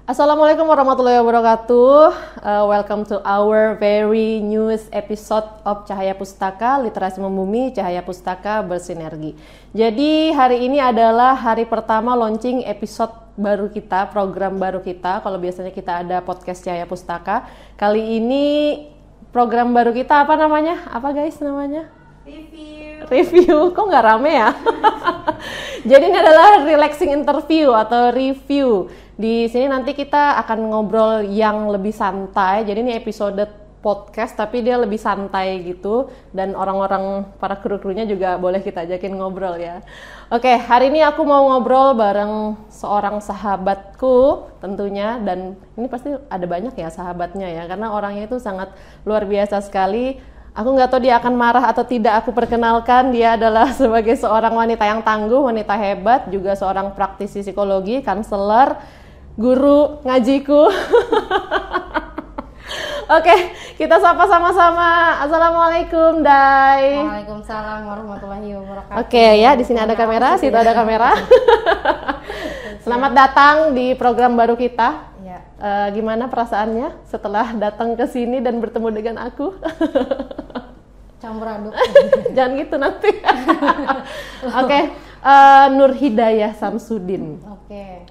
Assalamualaikum warahmatullahi wabarakatuh. Welcome to our very new episode of Cahaya Pustaka, Literasi Membumi, Cahaya Pustaka Bersinergi. Jadi hari ini adalah hari pertama launching episode baru kita, program baru kita. Kalau biasanya kita ada podcast Cahaya Pustaka, kali ini program baru kita apa namanya? Apa guys namanya? Review, kok nggak rame ya? Jadi ini adalah relaxing interview atau review. Di sini nanti kita akan ngobrol yang lebih santai. Jadi ini episode podcast tapi dia lebih santai gitu. Dan orang-orang para kru-krunya juga boleh kita ajakin ngobrol ya. Oke, hari ini aku mau ngobrol bareng seorang sahabatku tentunya. Dan ini pasti ada banyak ya sahabatnya ya. Karena orangnya itu sangat luar biasa sekali. Aku nggak tahu dia akan marah atau tidak aku perkenalkan. Dia adalah sebagai seorang wanita yang tangguh, wanita hebat, juga seorang praktisi psikologi, konselor, guru ngajiku. Oke, kita sapa sama-sama. Assalamualaikum, Dai. Waalaikumsalam warahmatullahi wabarakatuh. Oke ya, di sini ada kamera, situ ada kamera. Selamat datang di program baru kita. Ya. Gimana perasaannya setelah datang ke sini dan bertemu dengan aku? Campur aduk. Jangan gitu nanti. Oke, Nur Hidayah Samsudin. Oke.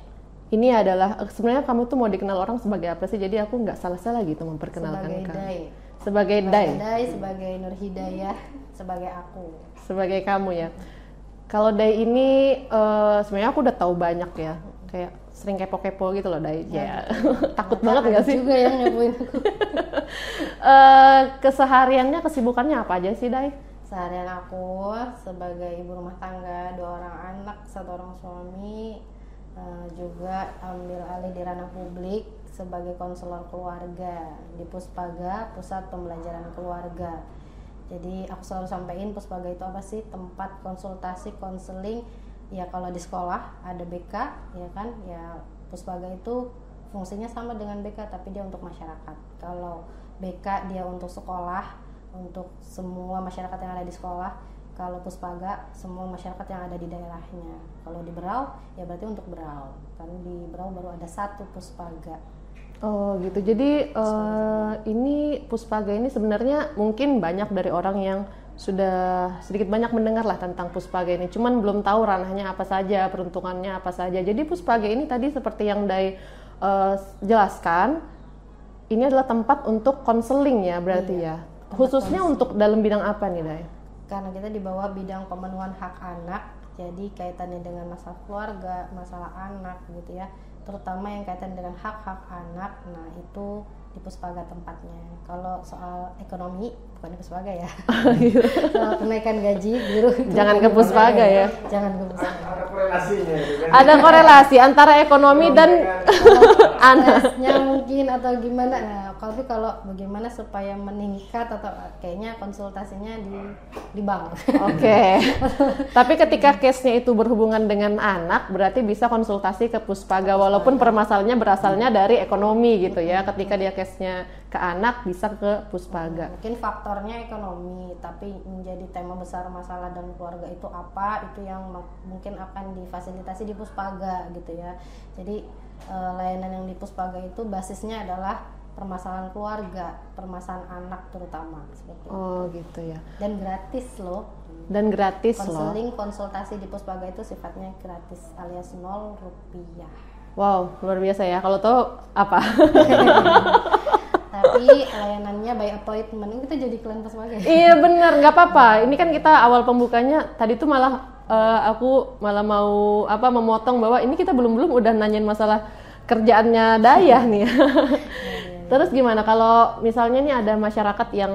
Ini adalah sebenarnya kamu tuh mau dikenal orang sebagai apa sih? Jadi aku nggak salah-salah gitu memperkenalkan Sebagai kamu. Dai. Sebagai Dai. Sebagai Nur Hidayah, sebagai aku. Sebagai kamu ya. Kalau Dai ini sebenarnya aku udah tahu banyak ya. Kayak sering kepo-kepo gitu loh Dai. Ya. Takut banget nggak sih? Juga yang ngepoin aku. Kesehariannya, kesibukannya apa aja sih Dai? Seharian aku sebagai ibu rumah tangga, 2 orang anak, 1 orang suami, juga ambil alih di ranah publik sebagai konselor keluarga di Puspaga, Pusat Pembelajaran Keluarga. Jadi aku selalu sampaikan Puspaga itu apa sih? Tempat konsultasi, konseling. Ya kalau di sekolah ada BK, ya kan? Ya Puspaga itu fungsinya sama dengan BK tapi dia untuk masyarakat. Kalau BK dia untuk sekolah, untuk semua masyarakat yang ada di sekolah. Kalau Puspaga semua masyarakat yang ada di daerahnya. Kalau di Berau ya berarti untuk Berau. Karena di Berau baru ada 1 Puspaga. Oh gitu. Jadi ini Puspaga ini sebenarnya mungkin banyak dari orang yang sudah sedikit banyak mendengar lah tentang Puspaga ini. Cuman belum tahu ranahnya apa saja, peruntukannya apa saja. Jadi Puspaga ini tadi seperti yang Dai jelaskan, ini adalah tempat untuk konseling ya berarti ya. Khususnya untuk dalam bidang apa nih Dai? Karena kita di bawah bidang pemenuhan hak anak, jadi kaitannya dengan masalah keluarga, masalah anak gitu ya, terutama yang kaitan dengan hak-hak anak. Nah itu di Puspaga tempatnya. Kalau soal ekonomi bukan di Puspaga ya. Soal kenaikan gaji guru jangan ke Puspaga ya. Jangan ke Puspaga. Ada korelasinya gitu kan? Ada korelasi antara ekonomi dan anak. Tesnya mungkin atau gimana. Nah, kalau bagaimana supaya meningkat atau kayaknya konsultasinya di bank. Oke. Tapi ketika case-nya itu berhubungan dengan anak, berarti bisa konsultasi ke Puspaga walaupun permasalahannya berasalnya dari ekonomi gitu ya. Ketika dia case-nya ke anak bisa ke Puspaga. Mungkin faktornya ekonomi, tapi menjadi tema besar masalah dan keluarga itu apa, itu yang mungkin akan difasilitasi di Puspaga gitu ya. Jadi layanan yang di Puspaga itu basisnya adalah permasalahan keluarga, permasalahan anak terutama seperti itu. Oh gitu ya. Dan gratis loh. Dan gratis loh. Konseling, konsultasi di Puspaga itu sifatnya gratis alias 0 rupiah. Wow, luar biasa ya. Kalau tahu apa? Tapi layanannya by appointment. Kita jadi klien Puspaga. Iya benar, nggak apa-apa. Ini kan kita awal pembukanya tadi tuh malah aku malah mau memotong bahwa ini kita belum udah nanyain masalah kerjaannya Dayah nih. Terus gimana kalau misalnya nih ada masyarakat yang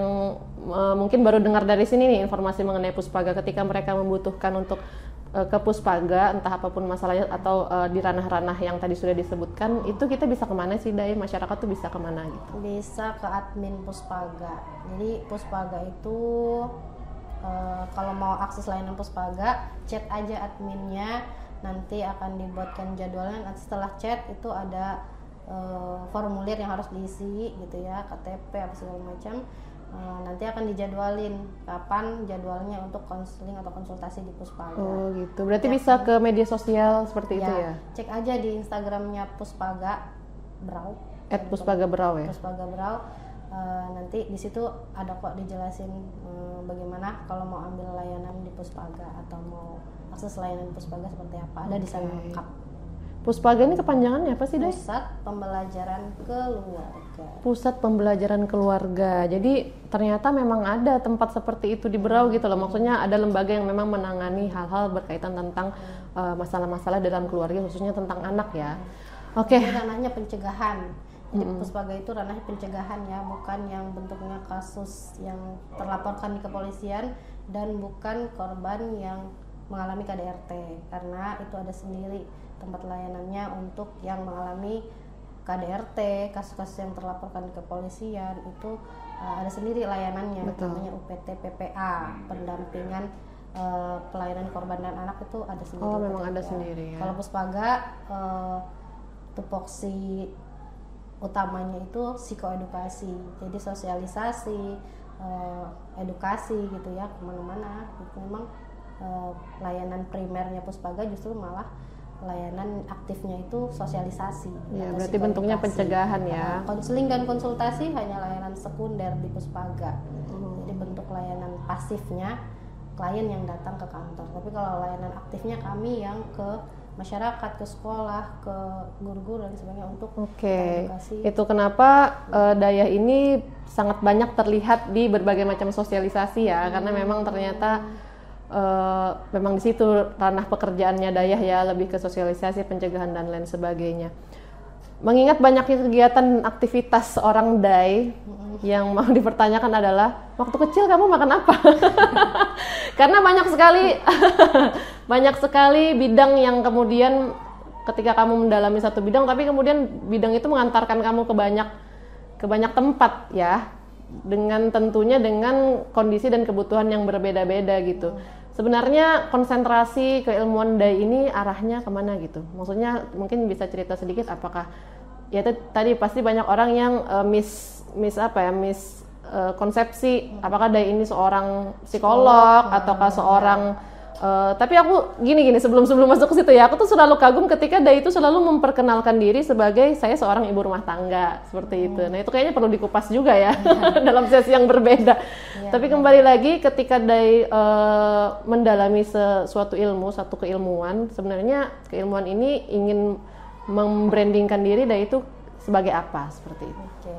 mungkin baru dengar dari sini nih informasi mengenai Puspaga, ketika mereka membutuhkan untuk ke Puspaga, entah apapun masalahnya atau di ranah-ranah yang tadi sudah disebutkan, itu kita bisa kemana sih Dai? Masyarakat tuh bisa kemana gitu? Bisa ke admin Puspaga. Jadi Puspaga itu kalau mau akses layanan Puspaga, chat aja adminnya, nanti akan dibuatkan jadwalnya. Nanti setelah chat itu ada formulir yang harus diisi gitu ya, KTP apa segala macam. Nanti akan dijadwalin kapan jadwalnya untuk konseling atau konsultasi di Puspaga. Oh gitu, berarti ya, bisa ke media sosial seperti itu ya? Cek aja di Instagramnya Puspaga, Brau. Puspaga Brau ya. Puspaga Brau. Nanti di situ ada kok dijelasin bagaimana kalau mau ambil layanan di Puspaga atau mau akses layanan di Puspaga seperti apa. Ada di sana lengkap. Puspaga ini kepanjangannya apa sih, Day? Pusat Pembelajaran Keluarga. Pusat Pembelajaran Keluarga. Jadi ternyata memang ada tempat seperti itu di Berau gitu loh. Maksudnya ada lembaga yang memang menangani hal-hal berkaitan tentang masalah-masalah dalam keluarga, khususnya tentang anak ya. Oke. Ini ranahnya pencegahan. Jadi Puspaga itu ranahnya pencegahan ya, bukan yang bentuknya kasus yang terlaporkan di kepolisian dan bukan korban yang mengalami KDRT, karena itu ada sendiri tempat layanannya untuk yang mengalami KDRT, kasus-kasus yang terlaporkan di kepolisian itu ada sendiri layanannya. Betul. Namanya UPT PPA, pendampingan pelayanan korban dan anak itu ada sendiri. Oh, memang ada sendiri ya. Kalau Puspaga tupoksi utamanya itu psikoedukasi, jadi sosialisasi, edukasi gitu ya, kemana-mana. Itu memang layanan primernya Puspaga justru malah layanan aktifnya itu sosialisasi. Ya, berarti bentuknya pencegahan ya. Konseling dan konsultasi hanya layanan sekunder di Puspaga. Jadi bentuk layanan pasifnya klien yang datang ke kantor. Tapi kalau layanan aktifnya kami yang ke masyarakat, ke sekolah, ke guru-guru dan sebagainya untuk edukasi. Itu kenapa Dayah ini sangat banyak terlihat di berbagai macam sosialisasi ya, karena memang ternyata memang di situ ranah pekerjaannya Dayah ya, lebih ke sosialisasi, pencegahan dan lain sebagainya. Mengingat banyaknya kegiatan aktivitas orang Day, yang mau dipertanyakan adalah waktu kecil kamu makan apa? Karena banyak sekali bidang yang kemudian ketika kamu mendalami satu bidang, tapi kemudian bidang itu mengantarkan kamu ke banyak tempat ya, dengan tentunya dengan kondisi dan kebutuhan yang berbeda-beda gitu. Sebenarnya konsentrasi keilmuan Day ini arahnya kemana gitu? Maksudnya mungkin bisa cerita sedikit, apakah ya tadi pasti banyak orang yang konsepsi apakah Day ini seorang psikolog ataukah seorang tapi aku gini sebelum masuk ke situ ya, aku tuh selalu kagum ketika Day itu selalu memperkenalkan diri sebagai saya seorang ibu rumah tangga seperti itu. Nah itu kayaknya perlu dikupas juga ya dalam sesi yang berbeda. Tapi kembali lagi ketika Day mendalami suatu ilmu, satu keilmuan, sebenarnya keilmuan ini ingin membrandingkan diri Day itu sebagai apa seperti itu. Oke.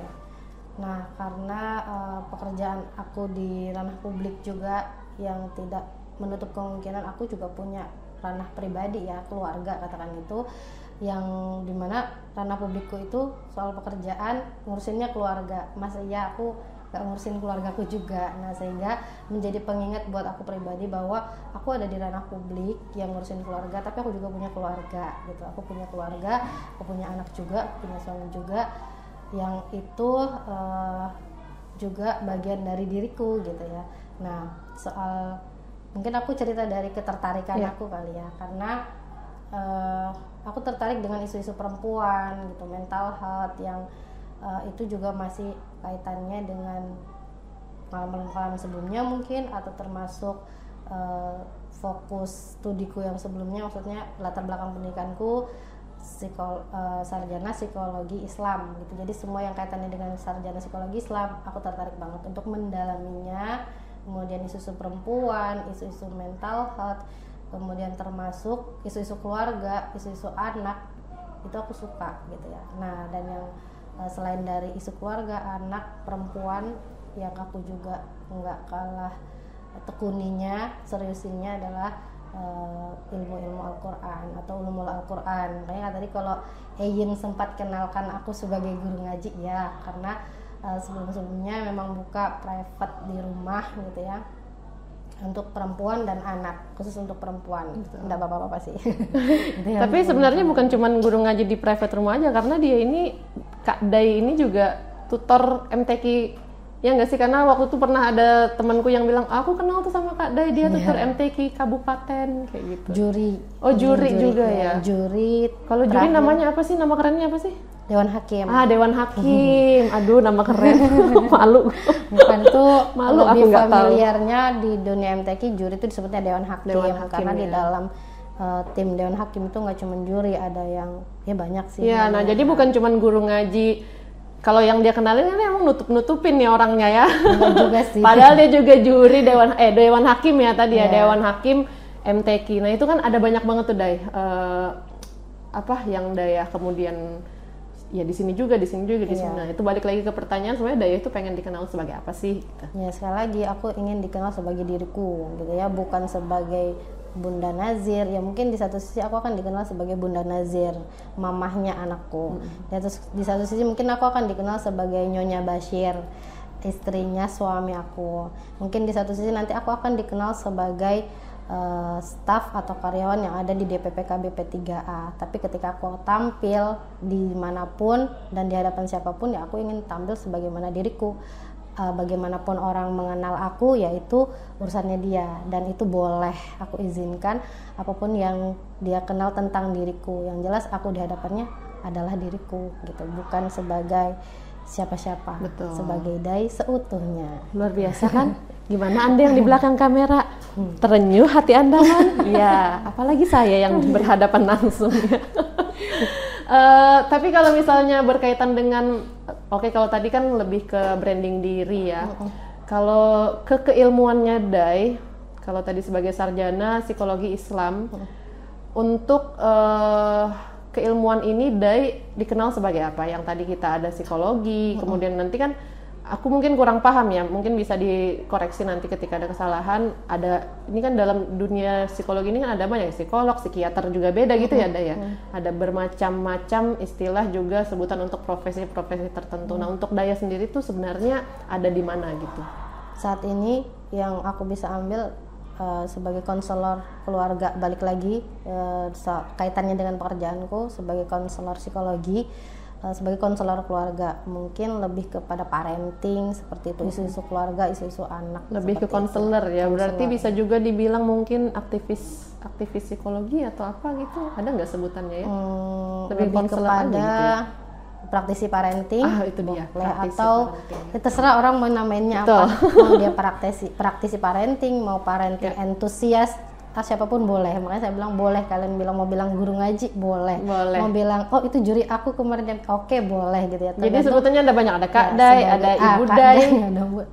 Nah karena pekerjaan aku di ranah publik juga yang tidak menutup kemungkinan aku juga punya ranah pribadi ya, keluarga katakan itu, yang dimana ranah publikku itu soal pekerjaan ngurusinnya keluarga, masa iya aku gak ngurusin keluargaku juga. Nah sehingga menjadi pengingat buat aku pribadi bahwa aku ada di ranah publik yang ngurusin keluarga, tapi aku juga punya keluarga gitu. Aku punya keluarga, aku punya anak juga, punya suami juga, yang itu juga bagian dari diriku gitu ya. Nah soal mungkin aku cerita dari ketertarikan aku kali ya, karena aku tertarik dengan isu-isu perempuan gitu, mental health yang itu juga masih kaitannya dengan pengalaman sebelumnya mungkin, atau termasuk fokus studiku yang sebelumnya, maksudnya latar belakang pendidikanku sarjana psikologi Islam gitu. Jadi semua yang kaitannya dengan sarjana psikologi Islam aku tertarik banget untuk mendalaminya. Kemudian isu-isu perempuan, isu-isu mental health, kemudian termasuk isu-isu keluarga, isu-isu anak, itu aku suka gitu ya. Nah dan yang selain dari isu keluarga, anak, perempuan, yang aku juga nggak kalah tekuninya, seriusinya adalah ilmu-ilmu Al-Quran atau ulumul Al-Quran. Makanya tadi kalau Eyin sempat kenalkan aku sebagai guru ngaji ya, karena sebelum-sebelumnya memang buka private di rumah gitu ya, untuk perempuan dan anak, khusus untuk perempuan. Enggak apa-apa sih. Tapi sebenarnya bukan cuma guru ngaji di private rumah aja, karena dia ini, Kak Day ini juga tutor MTQ. Ya nggak sih, karena waktu itu pernah ada temanku yang bilang, aku kenal tuh sama Kak Day, dia tutor MTQ kabupaten kayak gitu. Juri. Oh juri juga ya. Juri. Kalau juri namanya apa sih? Nama kerennya apa sih? Dewan Hakim. Dewan Hakim. Aduh, nama keren. Malu. Bukan tuh malu lebih aku nggak tahu. familiarnya di dunia MTQ juri itu disebutnya Dewan Hakim, karena di dalam tim Dewan Hakim itu nggak cuma juri, ada yang ya banyak sih. Iya, nah jadi bukan cuma guru ngaji. Kalau yang dia kenalin kan emang nutup-nutupin nih orangnya ya. Enggak juga sih. Padahal dia juga juri Dewan Hakim ya tadi ya, Iya. Dewan Hakim MTQ. Nah itu kan ada banyak banget tuh Day. Apa yang Daya kemudian ya di sini juga di sini. Iya. Nah itu balik lagi ke pertanyaan, sebenarnya Daya itu pengen dikenal sebagai apa sih? Gitu. Ya sekali lagi aku ingin dikenal sebagai diriku gitu ya, bukan sebagai Bunda Nazir. Ya mungkin di satu sisi aku akan dikenal sebagai Bunda Nazir, mamahnya anakku. Ya, terus di satu sisi mungkin aku akan dikenal sebagai Nyonya Bashir, istrinya suami aku. Mungkin di satu sisi nanti aku akan dikenal sebagai staf atau karyawan yang ada di DPPKB P3A. Tapi ketika aku tampil dimanapun dan di hadapan siapapun, ya aku ingin tampil sebagaimana diriku. Bagaimanapun orang mengenal aku, yaitu urusannya dia, dan itu boleh aku izinkan apapun yang dia kenal tentang diriku. Yang jelas aku di hadapannya adalah diriku gitu, bukan sebagai siapa-siapa. Betul. Sebagai Dai seutuhnya. Luar biasa kan? Gimana Anda yang di belakang kamera? Terenyuh hati Anda kan? Ya, apalagi saya yang berhadapan langsung ya. Tapi kalau misalnya berkaitan dengan, oke, kalau tadi kan lebih ke branding diri ya. Kalau ke keilmuannya Dai, kalau tadi sebagai sarjana psikologi Islam, untuk keilmuan ini Dai dikenal sebagai apa? Yang tadi kita ada psikologi, kemudian nanti kan aku mungkin kurang paham ya, mungkin bisa dikoreksi nanti ketika ada kesalahan. Ini kan dalam dunia psikologi ini kan ada banyak psikolog, psikiater juga beda gitu ya, Daya. Ada bermacam-macam istilah juga sebutan untuk profesi-profesi tertentu. Nah, untuk Daya sendiri tuh sebenarnya ada di mana gitu? Saat ini yang aku bisa ambil sebagai konselor keluarga, balik lagi kaitannya dengan pekerjaanku sebagai konselor psikologi. Sebagai konselor keluarga mungkin lebih kepada parenting seperti itu, isu-isu keluarga, isu-isu anak. Lebih ke konselor ya, berarti bisa juga dibilang mungkin aktivis psikologi atau apa gitu, ada nggak sebutannya ya? Lebih kepada gitu ya? praktisi parenting. Itu dia, boleh, praktisi atau parenting. terserah orang mau namainnya apa. Mau dia praktisi parenting, mau parenting entusias, siapapun boleh. Makanya saya bilang boleh, kalian mau bilang guru ngaji boleh. Mau bilang oh itu juri aku kemarin, oke boleh gitu ya. Jadi sebutannya ada banyak, ada Kak Dai, ada Ibu Kak Dai,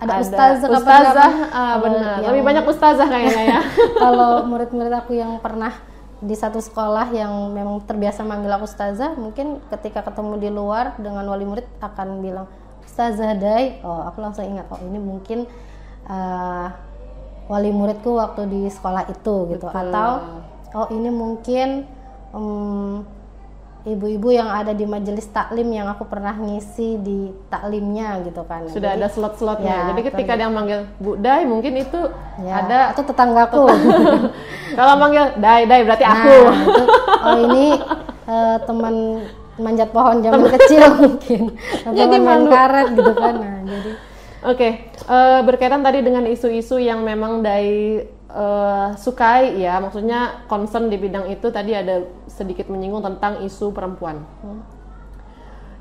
ada ustazah. Benar, lebih banyak ustazah kayaknya ya. Kalau murid-murid aku yang pernah di satu sekolah yang memang terbiasa manggil aku ustazah, mungkin ketika ketemu di luar dengan wali murid akan bilang Ustazah Dai. Oh, aku langsung ingat, oh ini mungkin wali muridku waktu di sekolah itu gitu. Betul. Atau oh ini mungkin ibu-ibu yang ada di majelis taklim yang aku pernah ngisi di taklimnya gitu kan. Sudah ada slot-slotnya. Ya, jadi ketika dia manggil Bu Dai mungkin itu ya, ada atau tetanggaku. Kalau manggil Dai berarti aku. Itu, oh ini teman manjat pohon zaman kecil mungkin. Atau Jadi main malu. karet gitu kan. Nah, jadi Oke, berkaitan tadi dengan isu-isu yang memang Dai sukai ya, maksudnya concern di bidang itu, tadi ada sedikit menyinggung tentang isu perempuan.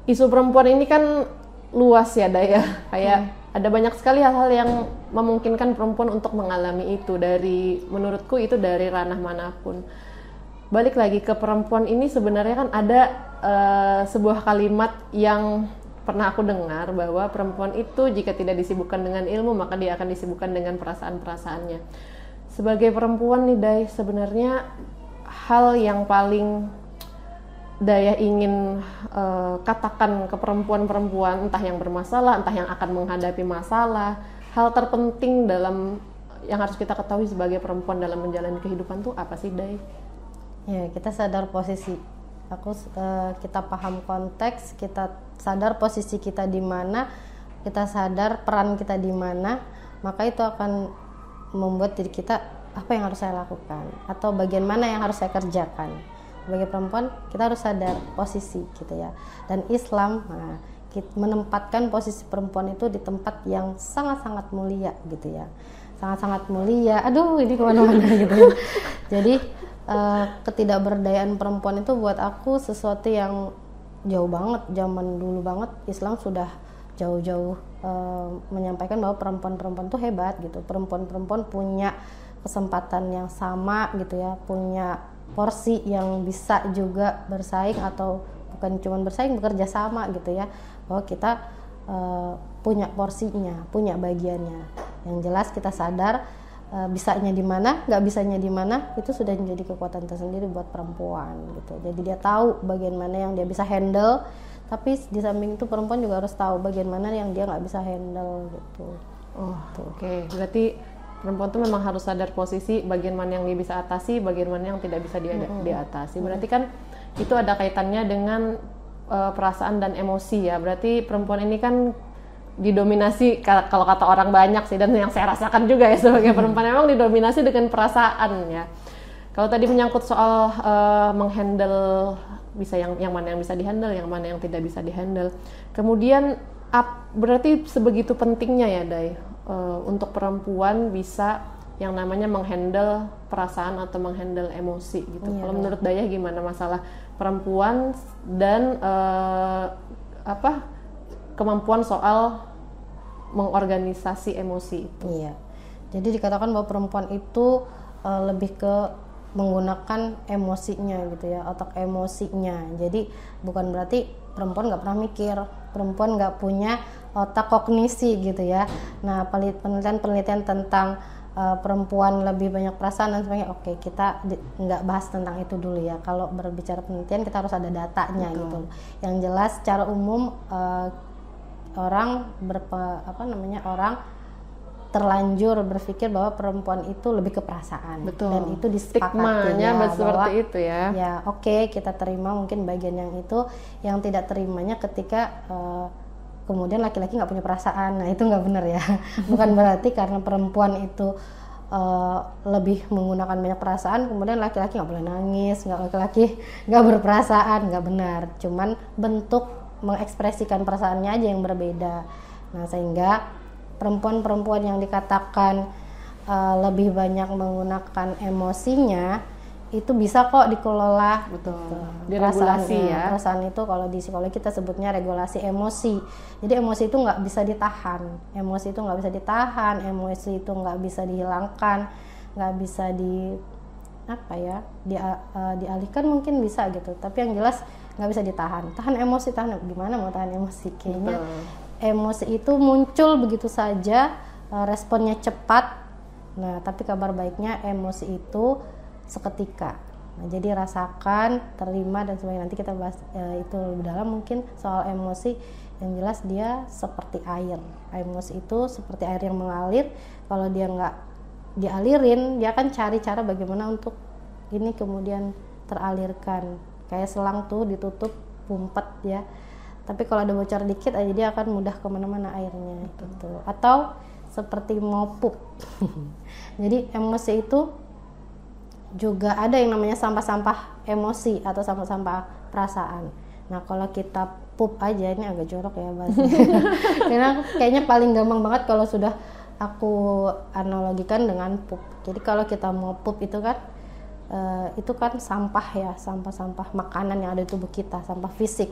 Isu perempuan ini kan luas ya Dai ya, kayak ada banyak sekali hal-hal yang memungkinkan perempuan untuk mengalami itu, menurutku itu dari ranah manapun. Balik lagi ke perempuan ini, sebenarnya kan ada sebuah kalimat yang pernah aku dengar bahwa perempuan itu jika tidak disibukkan dengan ilmu maka dia akan disibukkan dengan perasaan-perasaannya. Sebagai perempuan nih Dai, sebenarnya hal yang paling Daya ingin katakan ke perempuan-perempuan, entah yang bermasalah, entah yang akan menghadapi masalah, hal terpenting dalam yang harus kita ketahui sebagai perempuan dalam menjalani kehidupan tuh apa sih Dai? ya kita sadar posisi. Kita paham konteks, kita sadar posisi kita di mana, kita sadar peran kita di mana, maka itu akan membuat diri kita apa yang harus saya lakukan atau bagian mana yang harus saya kerjakan. Sebagai perempuan kita harus sadar posisi gitu ya. Dan Islam menempatkan posisi perempuan itu di tempat yang sangat-sangat mulia gitu ya. Sangat-sangat mulia. Aduh, ini kemana-mana gitu ya. Jadi ketidakberdayaan perempuan itu buat aku sesuatu yang jauh banget. Zaman dulu banget Islam sudah jauh-jauh menyampaikan bahwa perempuan-perempuan itu hebat gitu. Perempuan-perempuan punya kesempatan yang sama gitu ya, punya porsi yang bisa juga bersaing, atau bukan cuma bersaing, bekerja sama gitu ya, bahwa kita punya porsinya, punya bagiannya. Yang jelas kita sadar bisanya di mana, nggak bisanya di mana, itu sudah menjadi kekuatan tersendiri buat perempuan gitu. Jadi dia tahu bagian mana yang dia bisa handle, tapi di samping itu perempuan juga harus tahu bagian mana yang dia nggak bisa handle gitu. Oke. Berarti perempuan tuh memang harus sadar posisi bagian mana yang dia bisa atasi, bagian mana yang tidak bisa diatasi. Berarti kan itu ada kaitannya dengan perasaan dan emosi ya. Berarti perempuan ini kan didominasi, kalau kata orang banyak sih, dan yang saya rasakan juga ya sebagai perempuan, memang didominasi dengan perasaan ya. Kalau tadi menyangkut soal menghandle, bisa yang mana yang bisa dihandle, yang mana yang tidak bisa dihandle. Kemudian berarti sebegitu pentingnya ya Day, untuk perempuan bisa yang namanya menghandle perasaan atau menghandle emosi gitu. Iya. Kalau menurut Dayah gimana masalah perempuan dan kemampuan soal mengorganisasi emosi itu? Iya. Jadi dikatakan bahwa perempuan itu lebih ke menggunakan emosinya gitu ya, otak emosinya. Jadi bukan berarti perempuan nggak pernah mikir, perempuan nggak punya otak kognisi gitu ya. Nah, penelitian tentang perempuan lebih banyak perasaan dan sebagainya, oke, kita nggak bahas tentang itu dulu ya. Kalau berbicara penelitian kita harus ada datanya. Betul. Gitu. Yang jelas secara umum orang terlanjur berpikir bahwa perempuan itu lebih ke perasaan. Betul. Dan itu disepakati stigmanya ya, seperti itu ya. Ya oke, kita terima mungkin bagian yang itu, yang tidak terimanya ketika kemudian laki-laki nggak punya perasaan. Nah itu nggak benar ya. Bukan berarti karena perempuan itu lebih menggunakan banyak perasaan kemudian laki-laki nggak boleh nangis, laki-laki nggak berperasaan, nggak benar. Cuman bentuk mengekspresikan perasaannya aja yang berbeda. Nah sehingga perempuan-perempuan yang dikatakan lebih banyak menggunakan emosinya itu bisa kok dikelola. Betul. Diregulasi ya. Perasaan itu kalau di psikologi kita sebutnya regulasi emosi. Jadi emosi itu nggak bisa ditahan, emosi itu nggak bisa ditahan, emosi itu nggak bisa dihilangkan, nggak bisa dialihkan, mungkin bisa gitu. Tapi yang jelas nggak bisa ditahan. Tahan emosi, gimana mau tahan emosi? Kayaknya emosi itu muncul begitu saja, responnya cepat. Nah, tapi kabar baiknya emosi itu seketika. Nah, jadi rasakan, terima dan sebagainya. Nanti kita bahas itu lebih dalam mungkin soal emosi. Yang jelas dia seperti air. Emosi itu seperti air yang mengalir. Kalau dia nggak dialirin, dia akan cari cara bagaimana untuk ini kemudian teralirkan. Kayak selang tuh ditutup, pumpet ya. Tapi kalau ada bocor dikit aja dia akan mudah kemana-mana airnya gitu. Atau seperti mau pup. Jadi emosi itu juga ada yang namanya sampah-sampah emosi atau sampah-sampah perasaan. Nah kalau kita pup aja, ini agak jorok ya bahasanya. Karena kayaknya paling gampang banget kalau sudah aku analogikan dengan pup. Jadi kalau kita mau pup itu kan sampah ya, sampah-sampah makanan yang ada di tubuh kita, sampah fisik.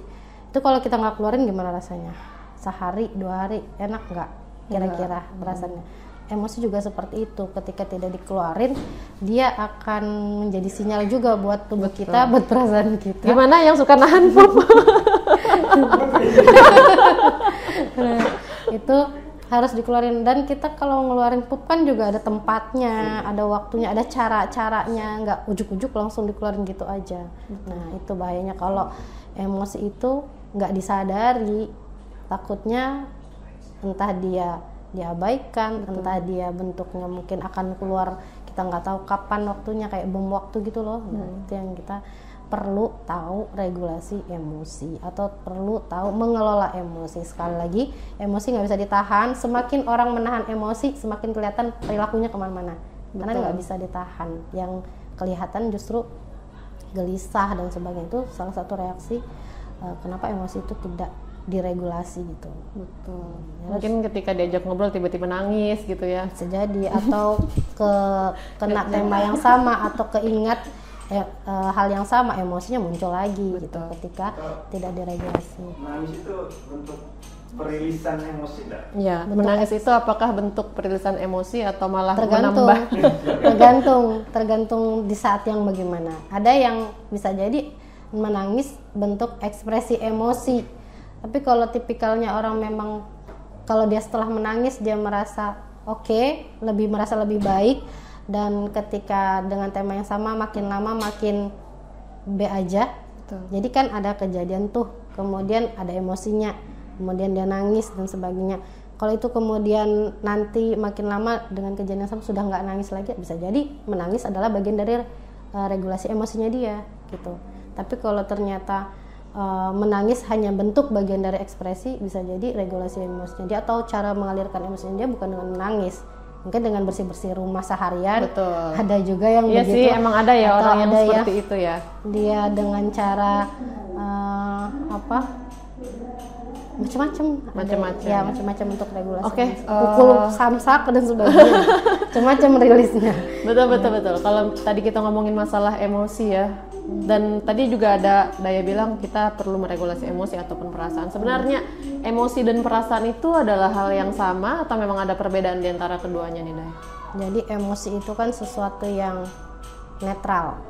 Itu kalau kita nggak keluarin gimana rasanya? Sehari, 2 hari, enak nggak? Kira-kira perasaannya. Emosi juga seperti itu, ketika tidak dikeluarin, dia akan menjadi sinyal juga buat tubuh kita, buat perasaan kita. Gimana yang suka nahan pup? Nah, itu harus dikeluarin, dan kita kalau ngeluarin pup kan juga ada tempatnya, ada waktunya, ada cara-caranya, nggak ujuk-ujuk langsung dikeluarin gitu aja. Nah itu bahayanya kalau emosi itu nggak disadari, takutnya entah dia diabaikan, entah dia bentuknya mungkin akan keluar, kita nggak tahu kapan waktunya, kayak bom waktu gitu loh. Nah itu yang kita perlu tahu, regulasi emosi atau perlu tahu mengelola emosi. Sekali lagi, emosi nggak bisa ditahan. Semakin orang menahan emosi, semakin kelihatan perilakunya kemana-mana. Karena nggak bisa ditahan. Yang kelihatan justru gelisah dan sebagainya. Itu salah satu reaksi kenapa emosi itu tidak diregulasi gitu. Betul. Mungkin ketika diajak ngobrol tiba-tiba nangis gitu ya. Bisa jadi, atau kena tema yang sama atau keingat hal yang sama, emosinya muncul lagi. Betul. Gitu ketika tidak diregulasi. Nangis itu bentuk perilisan emosi enggak? Ya, menangis itu apakah bentuk perilisan emosi atau malah Tergantung. menambah? tergantung di saat yang bagaimana. Ada yang bisa jadi menangis bentuk ekspresi emosi. Tapi kalau tipikalnya orang memang kalau dia setelah menangis dia merasa merasa lebih baik, dan ketika dengan tema yang sama makin lama makin B aja. Betul. Jadi kan ada kejadian tuh, kemudian ada emosinya, kemudian dia nangis dan sebagainya. Kalau itu kemudian nanti makin lama dengan kejadian yang sama sudah nggak nangis lagi, bisa jadi menangis adalah bagian dari regulasi emosinya dia gitu. Tapi kalau ternyata menangis hanya bentuk bagian dari ekspresi, bisa jadi regulasi emosinya dia atau cara mengalirkan emosinya dia bukan dengan menangis, mungkin dengan bersih-bersih rumah seharian. Betul. Ada juga yang Iya begitu. sih, emang ada ya Atau orang yang ada seperti itu ya. Dia dengan cara macam-macam ya, macam-macam untuk regulasi. Oke, pukul samsak dan sebagainya. Macam-macam rilisnya. Betul. Kalau tadi kita ngomongin masalah emosi ya, dan tadi juga ada Daya bilang kita perlu meregulasi emosi ataupun perasaan. Sebenarnya emosi dan perasaan itu adalah hal yang sama atau memang ada perbedaan di antara keduanya nih, Daya? Jadi emosi itu kan sesuatu yang netral.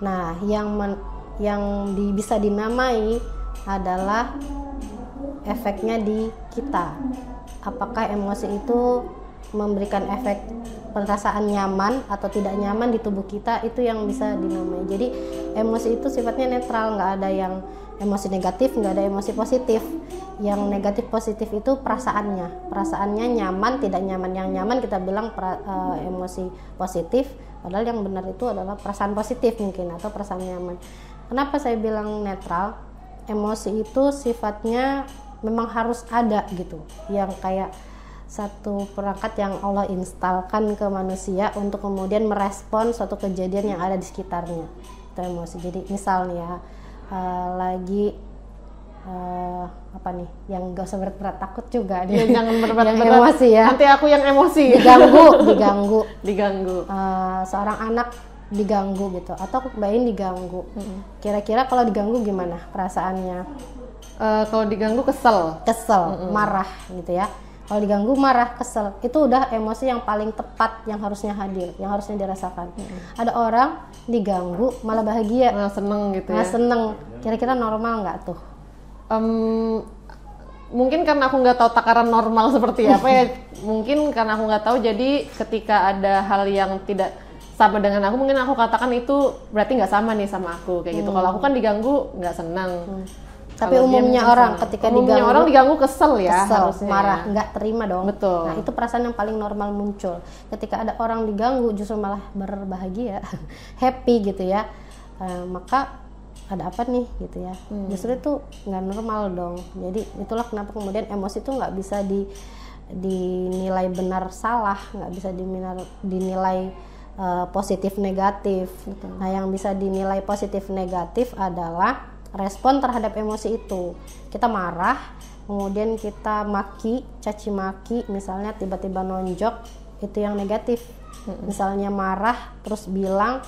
Nah, yang bisa dinamai adalah efeknya di kita. Apakah emosi itu memberikan efek perasaan nyaman atau tidak nyaman di tubuh kita, itu yang bisa dinamai. Jadi emosi itu sifatnya netral, nggak ada yang emosi negatif, nggak ada emosi positif. Yang negatif positif itu perasaannya nyaman tidak nyaman. Yang nyaman kita bilang emosi positif, padahal yang benar itu adalah perasaan positif mungkin atau perasaan nyaman. Kenapa saya bilang netral? Emosi itu sifatnya memang harus ada gitu, yang kayak satu perangkat yang Allah instalkan ke manusia untuk kemudian merespon suatu kejadian yang ada di sekitarnya. Itu emosi. Jadi misalnya lagi yang gak usah berat-berat, takut juga Ya, jangan berat-berat. yang emosi ya. Nanti aku yang emosi. diganggu. Seorang anak diganggu gitu, atau bayin diganggu. Kira-kira kalau diganggu gimana perasaannya? Kalau diganggu kesel, marah gitu ya. Kalau diganggu marah, kesel, itu udah emosi yang paling tepat yang harusnya hadir, yang harusnya dirasakan. Ada orang diganggu malah bahagia, seneng gitu ya. Seneng. Kira-kira normal nggak tuh? Mungkin karena aku nggak tahu takaran normal seperti apa ya. Mungkin karena aku nggak tahu, jadi ketika ada hal yang tidak sama dengan aku, mungkin aku katakan itu berarti nggak sama nih sama aku kayak gitu. Kalau aku kan diganggu nggak senang. Tapi umumnya orang ketika diganggu, orang diganggu kesel ya, harusnya marah, ya. nggak terima dong. Betul. Nah, itu perasaan yang paling normal muncul. Ketika ada orang diganggu justru malah berbahagia, happy gitu ya. Maka ada apa nih gitu ya. Justru itu nggak normal dong. Jadi itulah kenapa kemudian emosi itu nggak bisa dinilai benar salah, nggak bisa dinilai positif negatif. Betul. Nah, yang bisa dinilai positif negatif adalah respon terhadap emosi itu. Kita marah, kemudian kita caci maki, misalnya tiba-tiba nonjok, itu yang negatif. Misalnya marah terus bilang,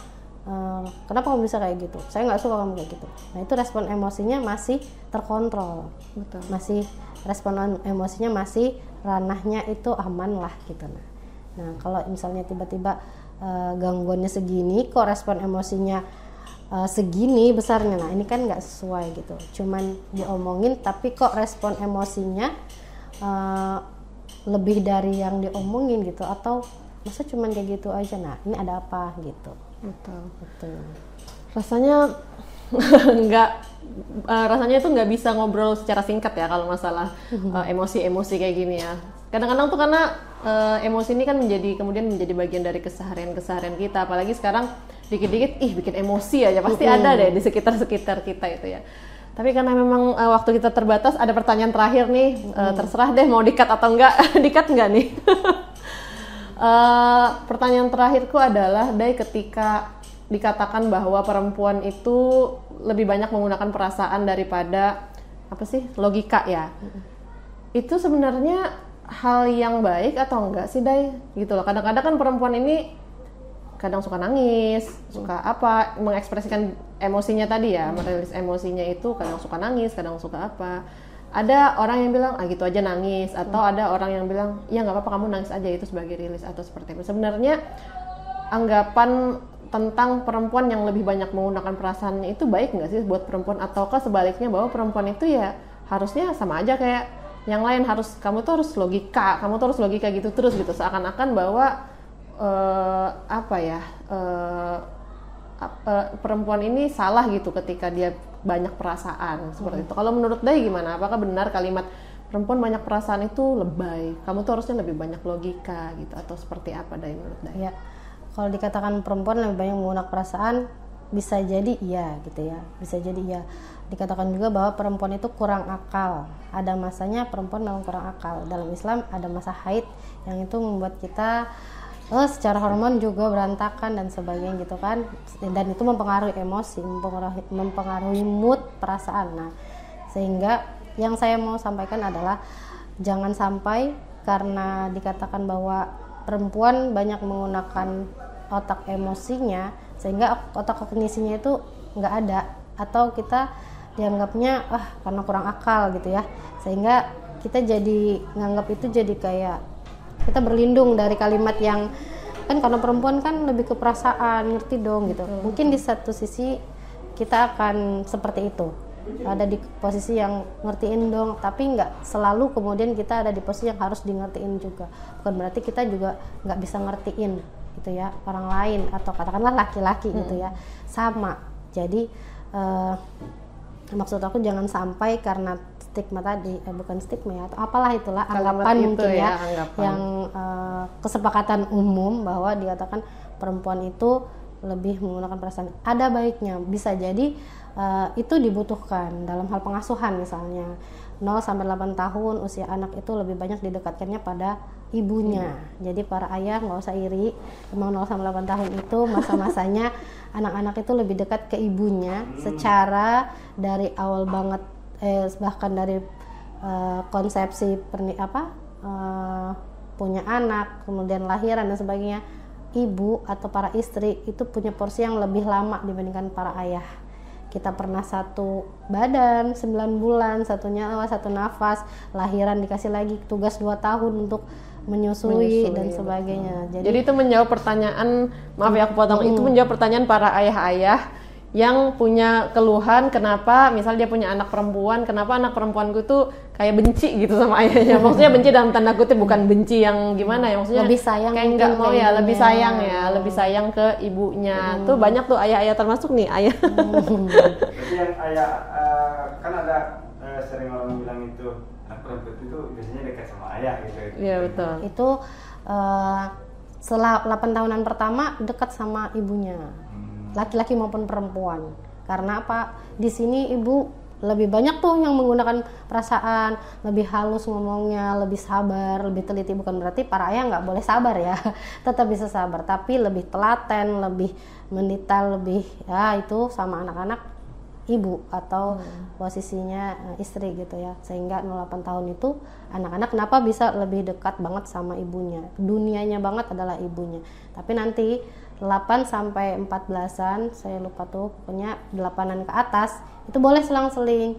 kenapa kamu bisa kayak gitu? Saya nggak suka kamu kayak gitu. Nah, itu respon emosinya masih terkontrol. Betul. Respon emosinya masih ranahnya itu aman lah gitu. Nah, kalau misalnya tiba-tiba gangguannya segini, kok respon emosinya segini besarnya, nah ini kan nggak sesuai gitu. Cuman diomongin tapi kok respon emosinya lebih dari yang diomongin gitu, atau masa cuman kayak gitu aja. Nah, ini ada apa gitu. Betul. Rasanya rasanya itu nggak bisa ngobrol secara singkat ya kalau masalah emosi-emosi kayak gini ya. Kadang-kadang tuh karena emosi ini kan kemudian menjadi bagian dari keseharian kita, apalagi sekarang dikit-dikit bikin emosi aja pasti ada deh di sekitar kita itu ya. Tapi karena memang waktu kita terbatas, ada pertanyaan terakhir nih, terserah deh mau di-cut atau enggak. Di-cut enggak nih? Pertanyaan terakhirku adalah, Day, ketika dikatakan bahwa perempuan itu lebih banyak menggunakan perasaan daripada logika ya. Itu sebenarnya hal yang baik atau enggak sih, Day? Gitu loh. Kadang-kadang kan perempuan ini kadang suka nangis, suka mengekspresikan emosinya tadi ya, merilis emosinya itu kadang suka nangis, kadang suka apa. ada orang yang bilang gitu aja nangis, atau ada orang yang bilang ya nggak apa-apa kamu nangis aja, itu sebagai rilis atau seperti itu. Sebenarnya anggapan tentang perempuan yang lebih banyak menggunakan perasaannya itu baik nggak sih buat perempuan, ataukah sebaliknya bahwa perempuan itu ya harusnya sama aja kayak yang lain, kamu tuh harus logika gitu terus gitu, seakan-akan bahwa perempuan ini salah gitu ketika dia banyak perasaan seperti itu. Kalau menurut Day gimana? Apakah benar kalimat perempuan banyak perasaan itu lebay? Kamu tuh harusnya lebih banyak logika gitu, atau seperti apa Day menurut Day? Ya, kalau dikatakan perempuan lebih banyak menggunakan perasaan, bisa jadi iya gitu ya. Bisa jadi iya. Dikatakan juga bahwa perempuan itu kurang akal. Ada masanya perempuan memang kurang akal. Dalam Islam ada masa haid yang itu membuat kita secara hormon juga berantakan dan sebagainya gitu kan, dan itu mempengaruhi emosi, mempengaruhi mood, perasaan. Nah, sehingga yang saya mau sampaikan adalah jangan sampai karena dikatakan bahwa perempuan banyak menggunakan otak emosinya sehingga otak kognisinya itu nggak ada, atau kita dianggapnya karena kurang akal gitu ya, sehingga kita jadi nganggap itu jadi kayak kita berlindung dari kalimat yang kan karena perempuan kan lebih ke perasaan, ngerti dong gitu. Mungkin di satu sisi kita akan seperti itu, ada di posisi yang ngertiin dong, tapi nggak selalu kemudian kita ada di posisi yang harus di ngertiin juga. Bukan berarti kita juga nggak bisa ngertiin gitu ya orang lain, atau katakanlah laki-laki gitu ya, sama. Jadi maksud aku jangan sampai karena stigma tadi, bukan stigma ya, atau apalah itulah anggapan mungkin ya, yang kesepakatan umum bahwa dikatakan perempuan itu lebih menggunakan perasaan. Ada baiknya, bisa jadi itu dibutuhkan dalam hal pengasuhan misalnya 0-8 tahun usia anak itu lebih banyak didekatkannya pada ibunya. Jadi para ayah nggak usah iri, emang 0-8 tahun itu masa-masanya anak-anak itu lebih dekat ke ibunya secara dari awal banget, bahkan dari konsepsi punya anak, kemudian lahiran dan sebagainya, ibu atau para istri itu punya porsi yang lebih lama dibandingkan para ayah. Kita pernah satu badan 9 bulan, satu nyawa, satu nafas, lahiran dikasih lagi tugas 2 tahun untuk menyusui dan sebagainya. Jadi itu menjawab pertanyaan, maaf ya aku potong, itu menjawab pertanyaan para ayah-ayah yang punya keluhan kenapa misalnya dia punya anak perempuan, kenapa anak perempuanku tuh kayak benci gitu sama ayahnya. Maksudnya benci dalam tanda kutip, bukan benci yang gimana ya, maksudnya lebih sayang, kayak nggak mau ya, lebih sayang ya, lebih sayang ke ibunya. Tuh banyak tuh ayah-ayah, termasuk nih ayah. Jadi yang ayah kan ada sering orang bilang itu anak perempuan itu biasanya dekat sama ayah gitu. Iya betul. Itu setelah 8 tahunan pertama dekat sama ibunya. Laki-laki maupun perempuan. Karena apa? Di sini ibu lebih banyak tuh yang menggunakan perasaan, lebih halus ngomongnya, lebih sabar, lebih teliti. Bukan berarti para ayah nggak boleh sabar ya, tetap bisa sabar, tapi lebih telaten, lebih mendetail, lebih ya itu sama anak-anak ibu atau posisinya istri gitu ya. Sehingga 08 tahun itu anak-anak kenapa bisa lebih dekat banget sama ibunya, dunianya banget adalah ibunya. Tapi nanti 8-14an, saya lupa tuh, pokoknya 8an ke atas itu boleh selang-seling,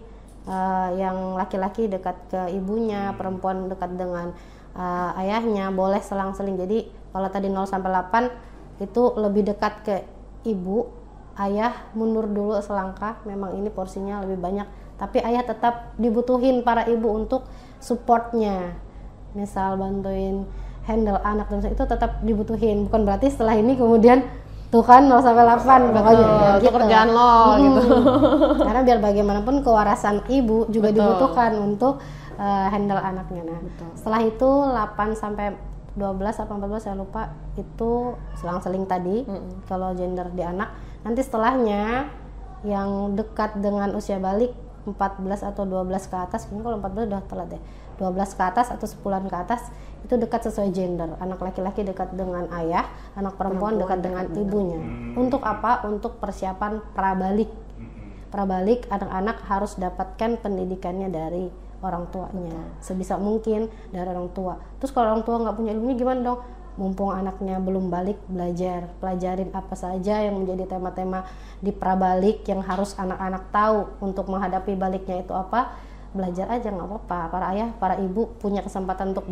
yang laki-laki dekat ke ibunya, perempuan dekat dengan ayahnya, boleh selang-seling. Jadi kalau tadi 0-8 itu lebih dekat ke ibu, ayah mundur dulu selangkah, memang ini porsinya lebih banyak, tapi ayah tetap dibutuhin para ibu untuk supportnya, misal bantuin handle anak dan itu tetap dibutuhin. Bukan berarti setelah ini kemudian tuh kan 0-8 pokoknya gitu. Kerjaan lo gitu. Karena biar bagaimanapun kewarasan ibu juga dibutuhkan untuk handle anaknya. Nah, setelah itu 8-12 atau 14 saya lupa, itu selang-seling tadi kalau gender di anak. Nanti setelahnya yang dekat dengan usia balik 14 atau 12 ke atas, mungkin kalau 14 udah telat deh, 12 ke atas atau 10-an ke atas itu dekat sesuai gender. Anak laki-laki dekat dengan ayah, anak perempuan dekat dengan ibunya. Untuk apa? Untuk persiapan prabalik. Prabalik, anak-anak harus dapatkan pendidikannya dari orang tuanya, sebisa mungkin dari orang tua. Terus kalau orang tua nggak punya ilmunya gimana dong? Mumpung anaknya belum balik, pelajarin apa saja yang menjadi tema-tema di prabalik yang harus anak-anak tahu untuk menghadapi baliknya itu apa. belajar aja nggak apa-apa. Para ayah, para ibu punya kesempatan untuk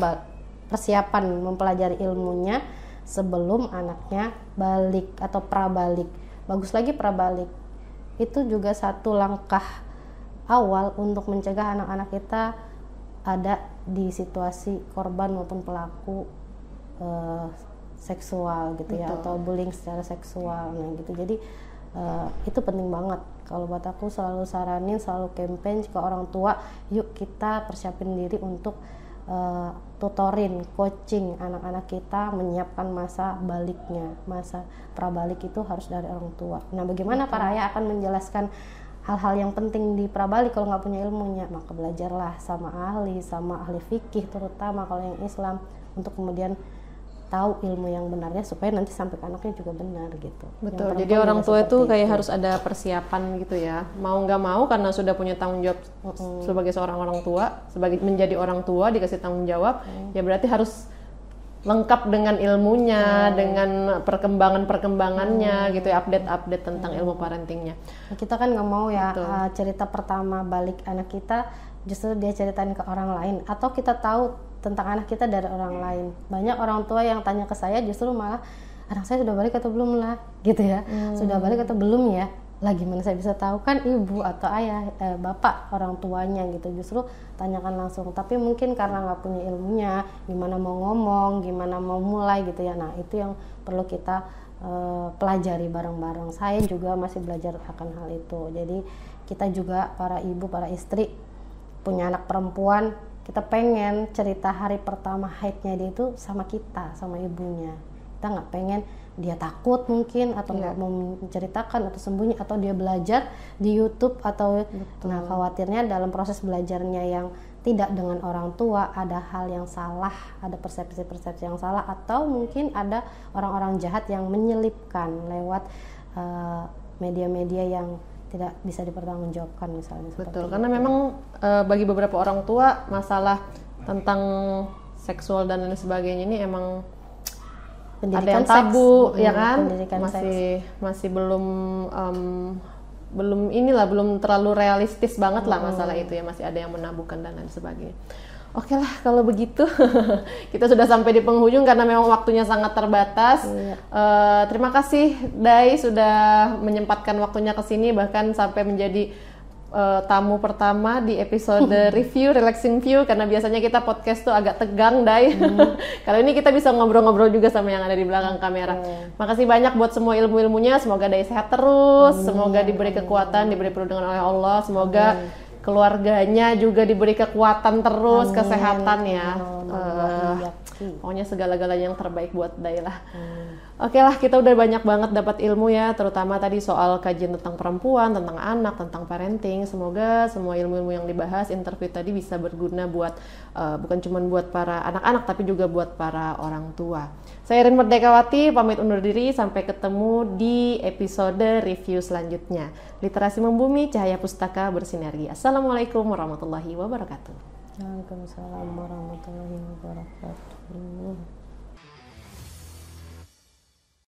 persiapan mempelajari ilmunya sebelum anaknya balik atau prabalik. Bagus lagi prabalik. Itu juga satu langkah awal untuk mencegah anak-anak kita ada di situasi korban maupun pelaku seksual gitu ya, atau bullying secara seksual. Nah gitu, jadi itu penting banget. Kalau buat aku selalu saranin, selalu campaign ke orang tua, yuk kita persiapin diri untuk tutorin, coaching anak-anak kita menyiapkan masa baliknya. Masa prabalik itu harus dari orang tua. Nah bagaimana para ayah akan menjelaskan hal-hal yang penting di prabalik kalau nggak punya ilmunya? Maka belajarlah sama ahli fikih terutama kalau yang Islam, untuk kemudian tahu ilmu yang benarnya supaya nanti sampai ke anaknya juga benar gitu. Betul. Jadi orang tua itu kayak harus ada persiapan gitu ya. Mau nggak mau karena sudah punya tanggung jawab sebagai seorang orang tua, sebagai menjadi orang tua dikasih tanggung jawab, ya berarti harus lengkap dengan ilmunya, dengan perkembangannya gitu ya, update tentang ilmu parentingnya. Kita kan nggak mau ya cerita pertama balik anak kita justru dia ceritain ke orang lain, atau kita tahu tentang anak kita dari orang lain. Banyak orang tua yang tanya ke saya justru malah, anak saya sudah balik atau belum lah gitu ya, sudah balik atau belum ya, lah gimana saya bisa tahu, kan ibu atau ayah bapak orang tuanya gitu. Justru tanyakan langsung, tapi mungkin karena nggak punya ilmunya, gimana mau ngomong, gimana mau mulai gitu ya. Nah itu yang perlu kita pelajari bareng-bareng. Saya juga masih belajar akan hal itu. Jadi kita juga para ibu, para istri punya anak perempuan, kita pengen cerita hari pertama haidnya dia itu sama kita, sama ibunya. Kita nggak pengen dia takut mungkin, atau nggak mau menceritakan atau sembunyi, atau dia belajar di YouTube atau nah khawatirnya dalam proses belajarnya yang tidak dengan orang tua ada hal yang salah, ada persepsi-persepsi yang salah, atau mungkin ada orang-orang jahat yang menyelipkan lewat media-media yang tidak bisa dipertanggungjawabkan misalnya. Betul, karena memang bagi beberapa orang tua masalah tentang seksual dan lain sebagainya ini emang pendidikan ada yang tabu, ya kan? Masih belum terlalu realistis banget lah masalah itu ya, masih ada yang menabukan dan lain sebagainya. Oke lah kalau begitu kita sudah sampai di penghujung karena memang waktunya sangat terbatas. Terima kasih Dai sudah menyempatkan waktunya ke sini, bahkan sampai menjadi tamu pertama di episode review Relaxing View, karena biasanya kita podcast tuh agak tegang Dai. Kalau ini kita bisa ngobrol-ngobrol juga sama yang ada di belakang kamera. Makasih banyak buat semua ilmu-ilmunya, semoga Dai sehat terus, semoga diberi kekuatan, diberi perlindungan oleh Allah, semoga keluarganya juga diberi kekuatan terus, kesehatan ya. Pokoknya segala-galanya yang terbaik buat Dai lah. Oke lah, kita udah banyak banget dapat ilmu ya, terutama tadi soal kajian tentang perempuan, tentang anak, tentang parenting. Semoga semua ilmu-ilmu yang dibahas interview tadi bisa berguna buat bukan cuma buat para anak-anak tapi juga buat para orang tua. Saya Irin Merdekawati pamit undur diri, sampai ketemu di episode review selanjutnya. Literasi Membumi, Cahaya Pustaka Bersinergi. Assalamualaikum warahmatullahi wabarakatuh. Waalaikumsalam warahmatullahi wabarakatuh.